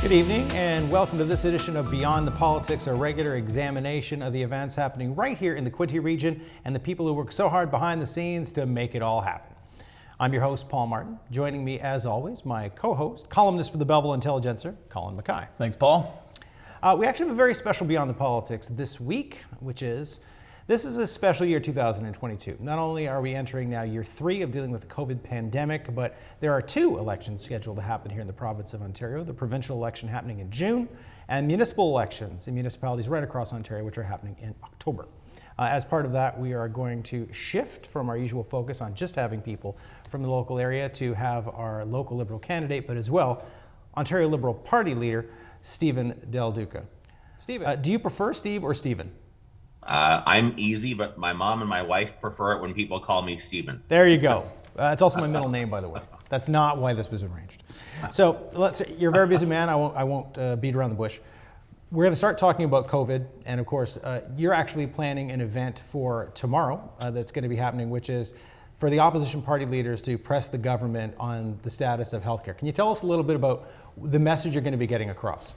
Good evening and welcome to this edition of Beyond the Politics, a regular examination of the events happening right here in the Quinte region and the people who work so hard behind the scenes to make it all happen. I'm your host, Paul Martin. Joining me, as always, my co-host, columnist for the Belleville Intelligencer, Colin Mackay. Thanks, Paul. We actually have a very special Beyond the Politics this week, this is a special year 2022. Not only are we entering now year 3 of dealing with the COVID pandemic, but there are 2 elections scheduled to happen here in the province of Ontario. The provincial election happening in June and municipal elections in municipalities right across Ontario, which are happening in October. As part of that, we are going to shift from our usual focus on just having people from the local area to have our local Liberal candidate, but as well, Ontario Liberal Party leader, Steven Del Duca. Steven, do you prefer Steve or Steven? I'm easy, but my mom and my wife prefer it when people call me Steven. There you go. It's also my middle name, by the way. That's not why this was arranged. So you're a very busy man. I won't beat around the bush. We're going to start talking about COVID. And of course, you're actually planning an event for tomorrow that's going to be happening, which is for the opposition party leaders to press the government on the status of healthcare. Can you tell us a little bit about the message you're going to be getting across?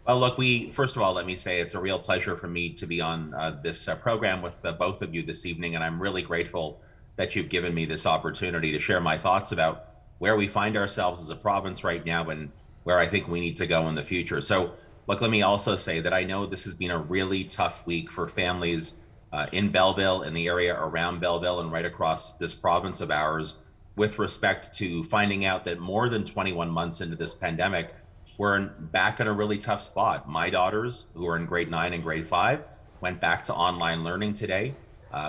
Well, look, first of all, let me say it's a real pleasure for me to be on this program with both of you this evening. And I'm really grateful that you've given me this opportunity to share my thoughts about where we find ourselves as a province right now and where I think we need to go in the future. So, look, let me also say that I know this has been a really tough week for families in Belleville, in the area around Belleville, and right across this province of ours with respect to finding out that more than 21 months into this pandemic, we're back in a really tough spot. My daughters, who are in grade 9 and grade 5, went back to online learning today,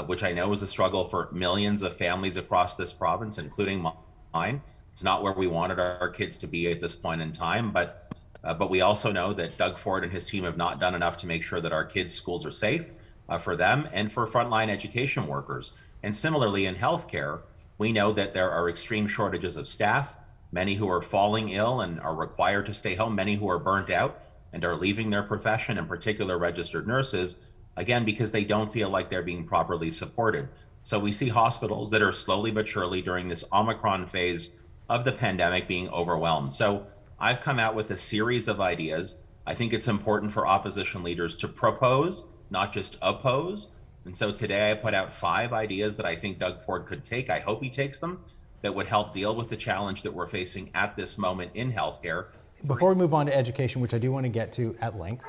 which I know is a struggle for millions of families across this province, including mine. It's not where we wanted our kids to be at this point in time, but we also know that Doug Ford and his team have not done enough to make sure that our kids' schools are safe for them and for frontline education workers. And similarly in healthcare, we know that there are extreme shortages of staff, many who are falling ill and are required to stay home, many who are burnt out and are leaving their profession, in particular registered nurses, again, because they don't feel like they're being properly supported. So we see hospitals that are slowly but surely during this Omicron phase of the pandemic being overwhelmed. So I've come out with a series of ideas. I think it's important for opposition leaders to propose, not just oppose. And so today I put out 5 ideas that I think Doug Ford could take. I hope he takes them, that would help deal with the challenge that we're facing at this moment in healthcare. Before we move on to education, which I do want to get to at length,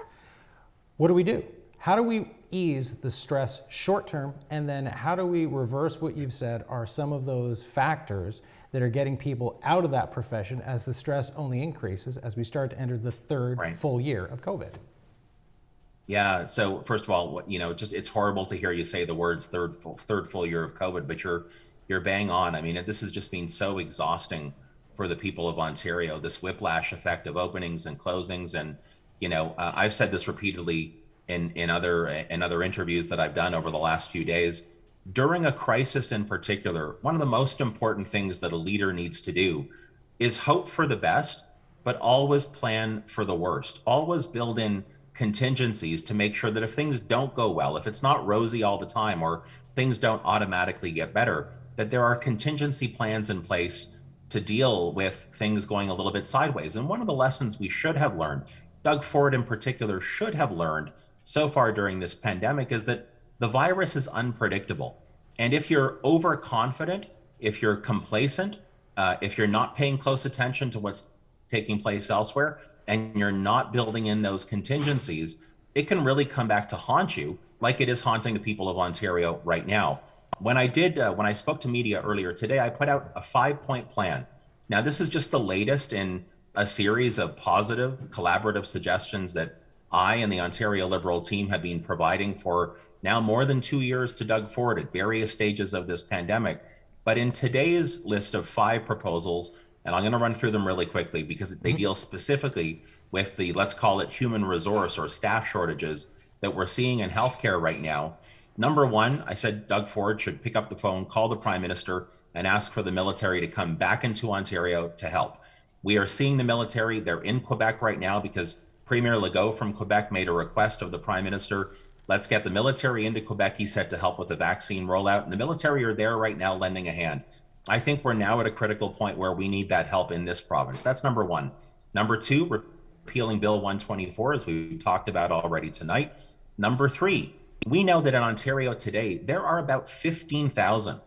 what do we do? How do we ease the stress short term? And then how do we reverse what you've said are some of those factors that are getting people out of that profession as the stress only increases as we start to enter the third full year of COVID? Yeah. So first of all, it's horrible to hear you say the words third full year of COVID, but you're bang on. I mean, this has just been so exhausting for the people of Ontario, this whiplash effect of openings and closings. And, I've said this repeatedly in other interviews that I've done over the last few days. During a crisis in particular, one of the most important things that a leader needs to do is hope for the best, but always plan for the worst. Always build in contingencies to make sure that if things don't go well, if it's not rosy all the time, or things don't automatically get better, that there are contingency plans in place to deal with things going a little bit sideways. And one of the lessons we should have learned, Doug Ford in particular should have learned so far during this pandemic, is that the virus is unpredictable. And if you're overconfident, if you're complacent, if you're not paying close attention to what's taking place elsewhere, and you're not building in those contingencies, it can really come back to haunt you like it is haunting the people of Ontario right now. When I spoke to media earlier today, I put out a 5-point plan. Now, this is just the latest in a series of positive, collaborative suggestions that I and the Ontario Liberal team have been providing for now more than 2 years to Doug Ford at various stages of this pandemic. But in today's list of 5 proposals, and I'm going to run through them really quickly because they deal specifically with the, let's call it, human resource or staff shortages that we're seeing in healthcare right now. Number 1, I said Doug Ford should pick up the phone, call the Prime Minister, and ask for the military to come back into Ontario to help. We are seeing the military. They're in Quebec right now because Premier Legault from Quebec made a request of the Prime Minister. Let's get the military into Quebec, he said, to help with the vaccine rollout. And the military are there right now lending a hand. I think we're now at a critical point where we need that help in this province. That's number 1. Number two, repealing Bill 124, as we talked about already tonight. Number three, we know that in Ontario today, there are about 15,000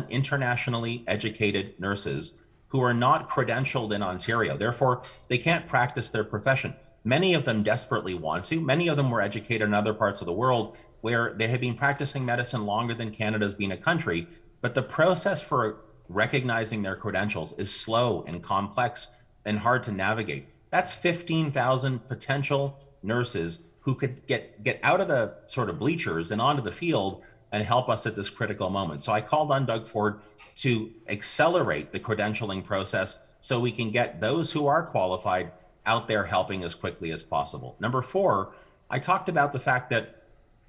internationally educated nurses who are not credentialed in Ontario. Therefore, they can't practice their profession. Many of them desperately want to. Many of them were educated in other parts of the world where they have been practicing medicine longer than Canada's been a country. But the process for recognizing their credentials is slow and complex and hard to navigate. That's 15,000 potential nurses who could get out of the sort of bleachers and onto the field and help us at this critical moment. So I called on Doug Ford to accelerate the credentialing process so we can get those who are qualified out there helping as quickly as possible. Number four, I talked about the fact that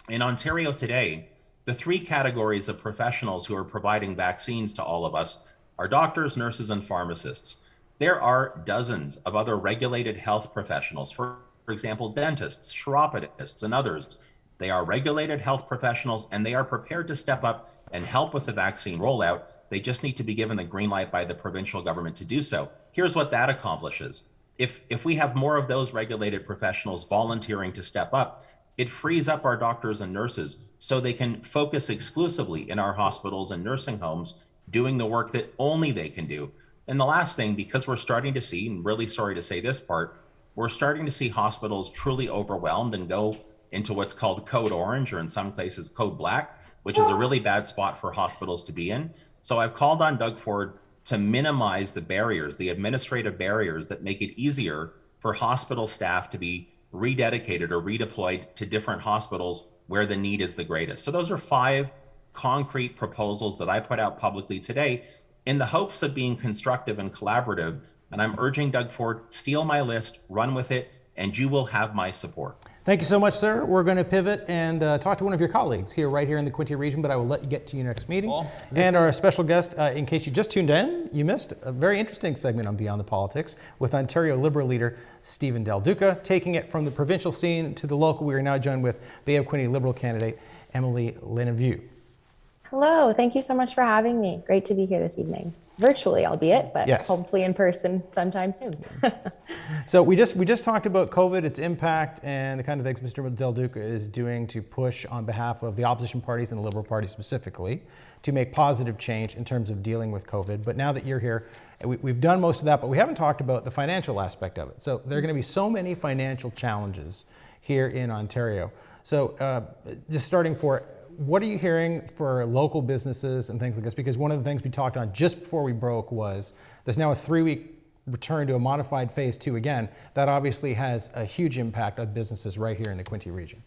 in Ontario today, the three categories of professionals who are providing vaccines to all of us are doctors, nurses, and pharmacists. There are dozens of other regulated health professionals, for example, dentists, chiropodists, and others. They are regulated health professionals and they are prepared to step up and help with the vaccine rollout. They just need to be given the green light by the provincial government to do so. Here's what that accomplishes. If we have more of those regulated professionals volunteering to step up, it frees up our doctors and nurses so they can focus exclusively in our hospitals and nursing homes doing the work that only they can do. And the last thing, because we're starting to see, and really sorry to say this part, we're starting to see hospitals truly overwhelmed and go into what's called code orange, or in some places code black, which is a really bad spot for hospitals to be in. So I've called on Doug Ford to minimize the barriers, the administrative barriers that make it easier for hospital staff to be rededicated or redeployed to different hospitals where the need is the greatest. So those are 5 concrete proposals that I put out publicly today in the hopes of being constructive and collaborative. And I'm urging Doug Ford, steal my list, run with it, and you will have my support. Thank you so much, sir. We're going to pivot and talk to one of your colleagues right here in the Quinte region, but I will let you get to your next meeting. And our special guest, in case you just tuned in, you missed a very interesting segment on Beyond the Politics with Ontario Liberal leader Steven Del Duca. Taking it from the provincial scene to the local, we are now joined with Bay of Quinte Liberal candidate Emile Leneveu. Hello, thank you so much for having me. Great to be here this evening. Virtually, albeit, but yes, hopefully in person sometime soon. So we just talked about COVID, its impact, and the kind of things Mr. Del Duca is doing to push on behalf of the opposition parties and the Liberal Party specifically to make positive change in terms of dealing with COVID. But now that you're here, we've done most of that, but we haven't talked about the financial aspect of it. So there are going to be so many financial challenges here in Ontario. So just starting for, what are you hearing for local businesses and things like this? Because one of the things we talked on just before we broke was there's now a 3-week return to a modified phase 2 again. That obviously has a huge impact on businesses right here in the Quinte region.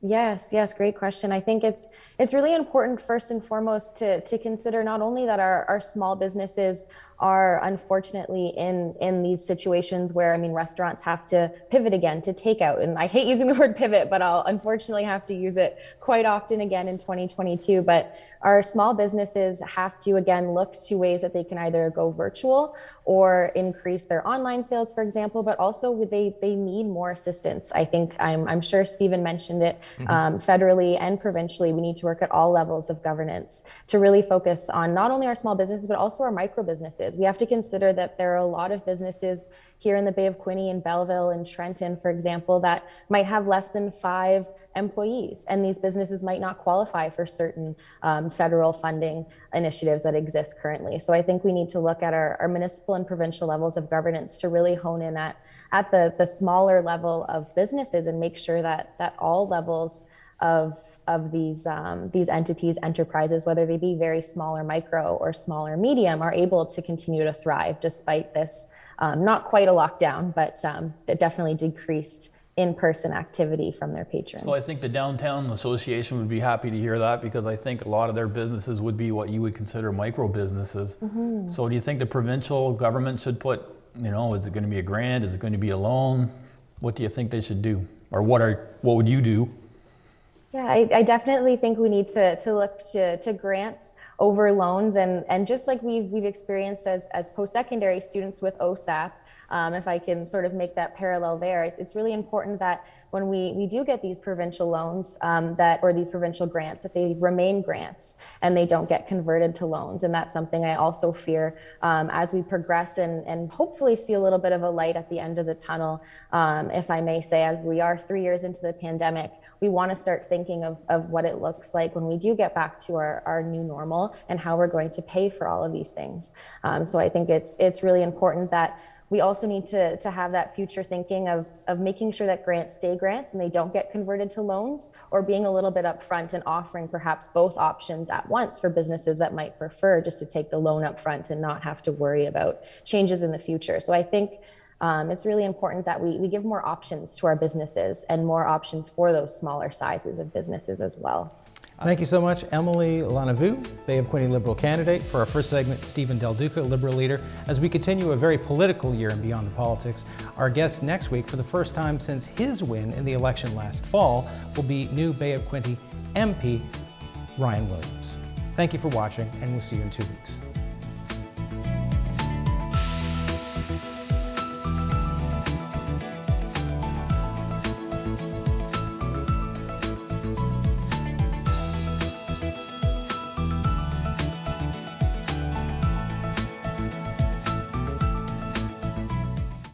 Yes, great question. I think it's really important first and foremost to consider not only that our small businesses are unfortunately in these situations where, restaurants have to pivot again to takeout. And I hate using the word pivot, but I'll unfortunately have to use it quite often again in 2022. But our small businesses have to, again, look to ways that they can either go virtual or increase their online sales, for example, but also they need more assistance. I think I'm sure Steven mentioned it, federally and provincially, we need to work at all levels of governance to really focus on not only our small businesses, but also our micro businesses. We have to consider that there are a lot of businesses here in the Bay of Quinte and Belleville and Trenton, for example, that might have less than 5 employees. And these businesses might not qualify for certain federal funding initiatives that exist currently. So I think we need to look at our municipal and provincial levels of governance to really hone in at the smaller level of businesses and make sure that all levels of these entities, enterprises, whether they be very small or micro or small or medium, are able to continue to thrive despite this, not quite a lockdown, but definitely decreased in-person activity from their patrons. So I think the Downtown Association would be happy to hear that, because I think a lot of their businesses would be what you would consider micro businesses. So do you think the provincial government should put, is it going to be a grant? Is it going to be a loan? What do you think they should do? Or what would you do? Yeah, I definitely think we need to look to grants over loans, and just like we've experienced as post-secondary students with OSAP, if I can sort of make that parallel there, it's really important that when we do get these provincial loans or these provincial grants, that they remain grants and they don't get converted to loans. And that's something I also fear as we progress and hopefully see a little bit of a light at the end of the tunnel, if I may say, as we are 3 years into the pandemic. We want to start thinking of what it looks like when we do get back to our new normal and how we're going to pay for all of these things. So I think it's really important that we also need to have that future thinking of making sure that grants stay grants and they don't get converted to loans, or being a little bit upfront and offering perhaps both options at once for businesses that might prefer just to take the loan up front and not have to worry about changes in the future. So I think it's really important that we give more options to our businesses and more options for those smaller sizes of businesses as well. Thank you so much, Emile Leneveu, Bay of Quinte Liberal candidate. For our first segment, Steven Del Duca, Liberal leader. As we continue a very political year and beyond the politics, our guest next week, for the first time since his win in the election last fall, will be new Bay of Quinte MP Ryan Williams. Thank you for watching, and we'll see you in 2 weeks.